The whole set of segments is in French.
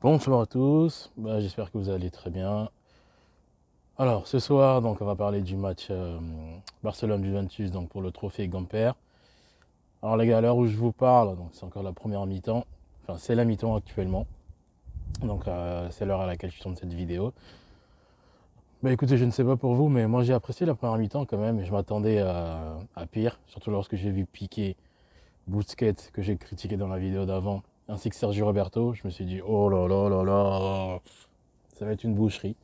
Bonsoir à tous, j'espère que vous allez très bien. Alors ce soir, donc, on va parler du match Barcelone-Juventus donc, pour le trophée Gamper. Alors les gars, à l'heure où je vous parle, donc, c'est encore la première mi-temps, enfin c'est la mi-temps actuellement, donc c'est l'heure à laquelle je tourne cette vidéo. Écoutez, je ne sais pas pour vous, mais moi j'ai apprécié la première mi-temps quand même, et je m'attendais à pire, surtout lorsque j'ai vu Piqué, Busquets, que j'ai critiqué dans la vidéo d'avant, ainsi que Sergio Roberto. Je me suis dit, oh là là là là, ça va être une boucherie.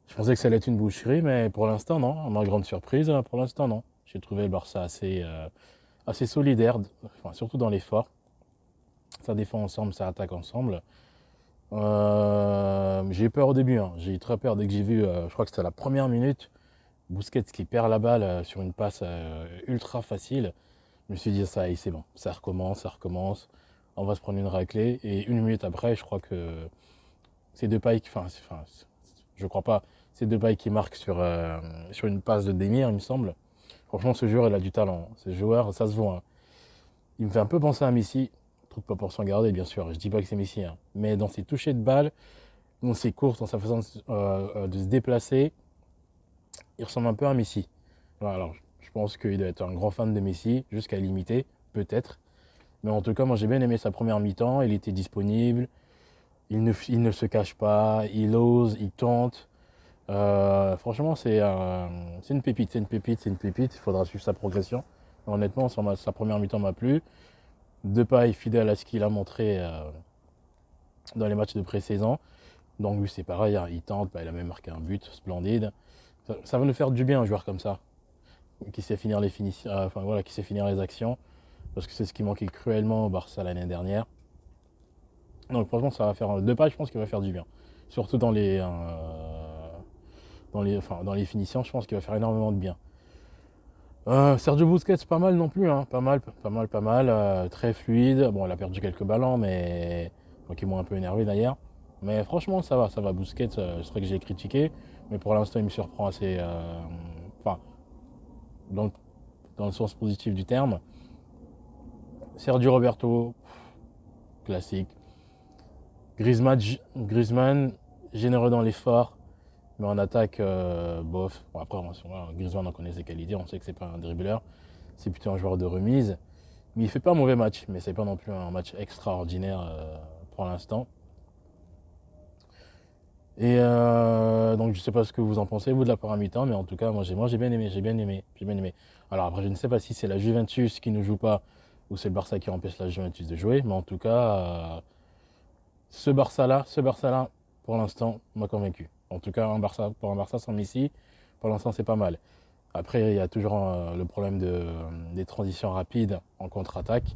Je pensais que ça allait être une boucherie, mais pour l'instant, non. À ma grande surprise, pour l'instant, non. J'ai trouvé le Barça assez solidaire, enfin, surtout dans l'effort. Ça défend ensemble, ça attaque ensemble. J'ai eu peur au début, hein. J'ai eu très peur dès que j'ai vu, je crois que c'était la première minute, Busquets qui perd la balle sur une passe ultra facile. Je me suis dit, ça y est, c'est bon. Ça recommence, ça recommence. On va se prendre une raclée. Et une minute après, je crois que c'est Depay qui, je crois pas, c'est Depay qui marque sur une passe de Demir, il me semble. Franchement, ce joueur, il a du talent. Ce joueur, ça se voit, hein. Il me fait un peu penser à Messi, toute proportion gardée, bien sûr. Je dis pas que c'est Messi, hein. Mais dans ses touchés de balle, dans ses courses, dans sa façon de se déplacer, il ressemble un peu à Messi. Voilà, alors, je pense qu'il doit être un grand fan de Messi, jusqu'à l'imiter, peut-être. Mais en tout cas, moi, j'ai bien aimé sa première mi-temps. Il était disponible. Il ne se cache pas. Il ose, il tente. Franchement, c'est une pépite, c'est une pépite, c'est une pépite. Il faudra suivre sa progression. Honnêtement, sa première mi-temps m'a plu. Depay, fidèle à ce qu'il a montré dans les matchs de pré-saison. Donc lui, c'est pareil, hein, il tente, il a même marqué un but splendide. Ça va nous faire du bien un joueur comme ça, qui sait finir les finitions, enfin voilà, qui sait finir les actions, parce que c'est ce qui manquait cruellement au Barça l'année dernière. Donc franchement, ça va faire Depay, je pense qu'il va faire du bien, surtout dans les finitions, je pense qu'il va faire énormément de bien. Sergio Busquets, pas mal non plus, hein. Pas mal, pas mal, pas mal. Très fluide. Bon, il a perdu quelques ballons, mais qui m'ont un peu énervé d'ailleurs. Mais franchement, ça va, ça va. Busquets, c'est vrai que j'ai critiqué, mais pour l'instant, il me surprend assez. Enfin, dans, le- dans le sens positif du terme. Sergio Roberto, classique. Griezmann, généreux dans l'effort, mais en attaque, bof. Bon, après, Griezmann, on connaît ses qualités, on sait que c'est pas un dribbleur, c'est plutôt un joueur de remise. Mais il fait pas un mauvais match, mais c'est pas non plus un match extraordinaire pour l'instant. Et donc je sais pas ce que vous en pensez vous de la première mi-temps, mais en tout cas moi j'ai bien aimé, j'ai bien aimé, j'ai bien aimé. Alors après je ne sais pas si c'est la Juventus qui ne joue pas ou c'est le Barça qui empêche la Juventus de jouer, mais en tout cas ce Barça là pour l'instant m'a convaincu. En tout cas pour un Barça sans Messi, pour l'instant c'est pas mal. Après il y a toujours le problème des transitions rapides en contre-attaque.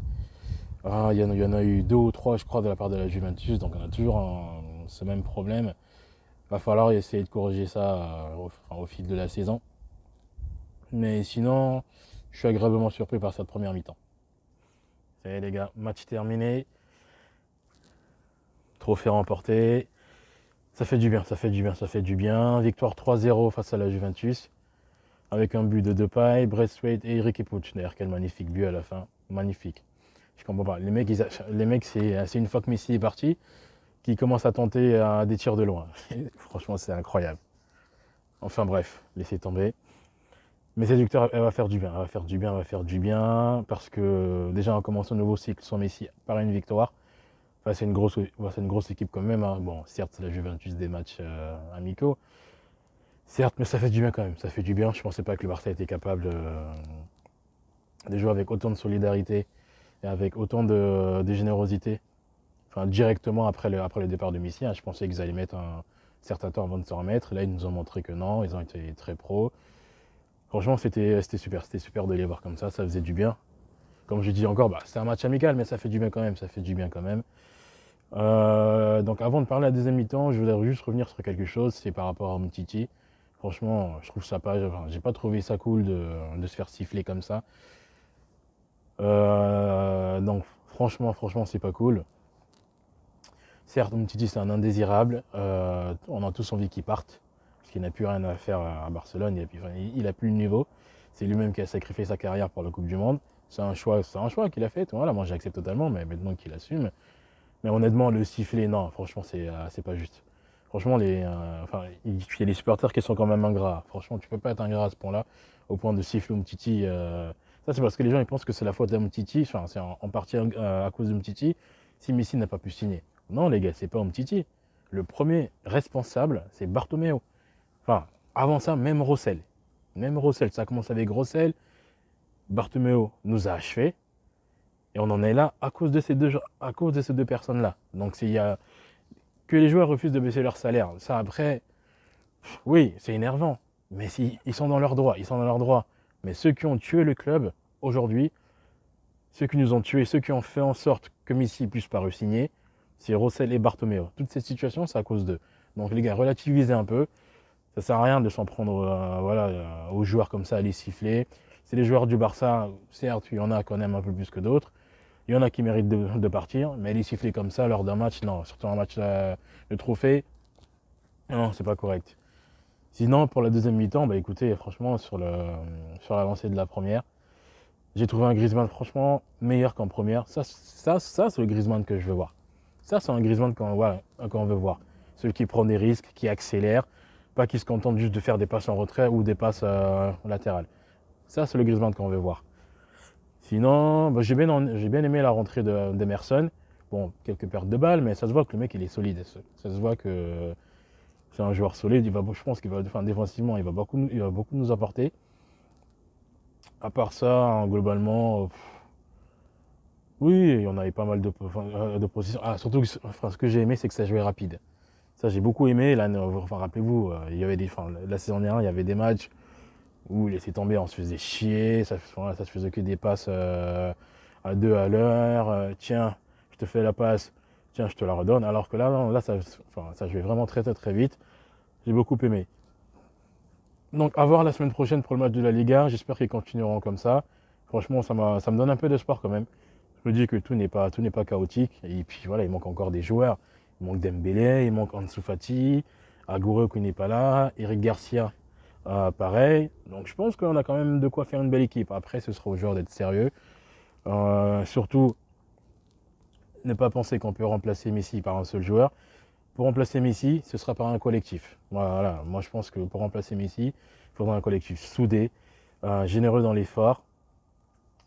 Il y en a eu deux ou trois, je crois, de la part de la Juventus, donc on a toujours ce même problème. Il va falloir essayer de corriger ça au fil de la saison. Mais sinon, je suis agréablement surpris par cette première mi-temps. Ça y est les gars, match terminé, trophée remporté. Ça fait du bien, ça fait du bien, ça fait du bien. Victoire 3-0 face à la Juventus, avec un but de Depay, Braithwaite et Eric Puig. D'ailleurs, quel magnifique but à la fin. Magnifique. Je comprends pas. Les mecs c'est une fois que Messi est parti, qui commence à tenter des tirs de loin. Franchement, c'est incroyable. Enfin bref, laissez tomber. Mais cette victoire, elle va faire du bien, elle va faire du bien, elle va faire du bien, parce que déjà on commence un nouveau cycle sans Messi par une victoire. C'est une grosse équipe quand même, hein. Bon, certes, c'est la Juventus des matchs amicaux. Certes, mais ça fait du bien quand même. Ça fait du bien. Je ne pensais pas que le Barça était capable de jouer avec autant de solidarité et avec autant de générosité. Enfin, directement après le départ de Messi, hein. Je pensais qu'ils allaient mettre un certain temps avant de se remettre. Là, ils nous ont montré que non, ils ont été très pros. Franchement, c'était super de les voir comme ça faisait du bien. Comme je dis encore, c'est un match amical, mais ça fait du bien quand même, ça fait du bien quand même. Donc avant de parler à la deuxième mi-temps, je voudrais juste revenir sur quelque chose, c'est par rapport à Umtiti. Franchement, je trouve ça pas, enfin, j'ai pas trouvé ça cool de se faire siffler comme ça. Donc franchement, c'est pas cool. Certes, Umtiti c'est un indésirable, on a tous envie qu'il parte, parce qu'il n'a plus rien à faire à Barcelone, il a plus le niveau. C'est lui-même qui a sacrifié sa carrière pour la Coupe du Monde. C'est un choix qu'il a fait. Voilà, moi j'accepte totalement, mais maintenant qu'il assume. Mais honnêtement, le sifflet, non, franchement, c'est pas juste. Franchement, enfin, il y a les supporters qui sont quand même ingrats. Franchement, tu peux pas être ingrat à ce point-là, au point de siffler Umtiti. Ça, c'est parce que les gens ils pensent que c'est la faute d'Umtiti, enfin, c'est en partie à cause d'Umtiti, si Messi n'a pas pu signer. Non, les gars, c'est pas Umtiti. Le premier responsable, c'est Bartomeu. Enfin, avant ça, même Rossell. Même Rossell, ça a commencé avec Rossell. Bartomeu nous a achevés. Et on en est là à cause de ces deux personnes-là. Donc, s'il y a que les joueurs refusent de baisser leur salaire, ça après, oui, c'est énervant. Mais si, ils sont dans leurs droits, ils sont dans leurs droits. Mais ceux qui ont tué le club aujourd'hui, ceux qui nous ont tués, ceux qui ont fait en sorte que Messi puisse pas re-signer, c'est Rossell et Bartomeu. Toutes ces situations, c'est à cause d'eux. Donc les gars, relativisez un peu. Ça sert à rien de s'en prendre aux joueurs comme ça, à les siffler. C'est les joueurs du Barça, certes, il y en a quand même un peu plus que d'autres. Il y en a qui méritent de partir, mais les siffler comme ça lors d'un match, non. Surtout un match de trophée, non, c'est pas correct. Sinon, pour la deuxième mi-temps, bah écoutez, franchement, sur la lancée de la première, j'ai trouvé un Griezmann franchement meilleur qu'en première. Ça c'est le Griezmann que je veux voir. Ça, c'est un Griezmann qu'on veut voir. Celui qui prend des risques, qui accélère, pas qui se contente juste de faire des passes en retrait ou des passes latérales. Ça, c'est le Griezmann qu'on veut voir. Sinon, bah, j'ai bien aimé la rentrée d'Emerson. Bon, quelques pertes de balles, mais ça se voit que le mec, il est solide. Ça se voit que c'est un joueur solide. Je pense qu'il va, enfin, défensivement, il va beaucoup nous apporter. À part ça, hein, globalement, oui, il y en avait pas mal de positions. Ah, surtout, enfin, ce que j'ai aimé, c'est que ça jouait rapide. Ça, j'ai beaucoup aimé. Là, enfin, rappelez-vous, il y avait enfin, la saison dernière, il y avait des matchs où il laissait tomber, on se faisait chier. Voilà, ça se faisait que des passes à deux à l'heure. Tiens, je te fais la passe. Tiens, je te la redonne. Alors que là, non, là, enfin, ça jouait vraiment très, très, très vite. J'ai beaucoup aimé. Donc, à voir la semaine prochaine pour le match de la Liga. J'espère qu'ils continueront comme ça. Franchement, ça me donne un peu d'espoir quand même. Je me dis que tout n'est pas chaotique. Et puis voilà, il manque encore des joueurs. Il manque Dembélé, il manque Ansu Fati, Agüero qui n'est pas là, Eric Garcia, pareil. Donc je pense qu'on a quand même de quoi faire une belle équipe. Après, ce sera aux joueurs d'être sérieux. Surtout, ne pas penser qu'on peut remplacer Messi par un seul joueur. Pour remplacer Messi, ce sera par un collectif. Voilà, moi je pense que pour remplacer Messi, il faudra un collectif soudé, généreux dans l'effort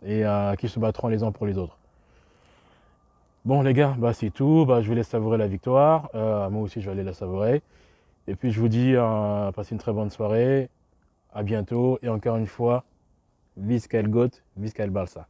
et qui se battront les uns pour les autres. Bon les gars, bah c'est tout. Bah, je vous laisse savourer la victoire. Moi aussi je vais aller la savourer. Et puis je vous dis, passez une très bonne soirée. À bientôt. Et encore une fois, Visca el Got, Visca el Barça.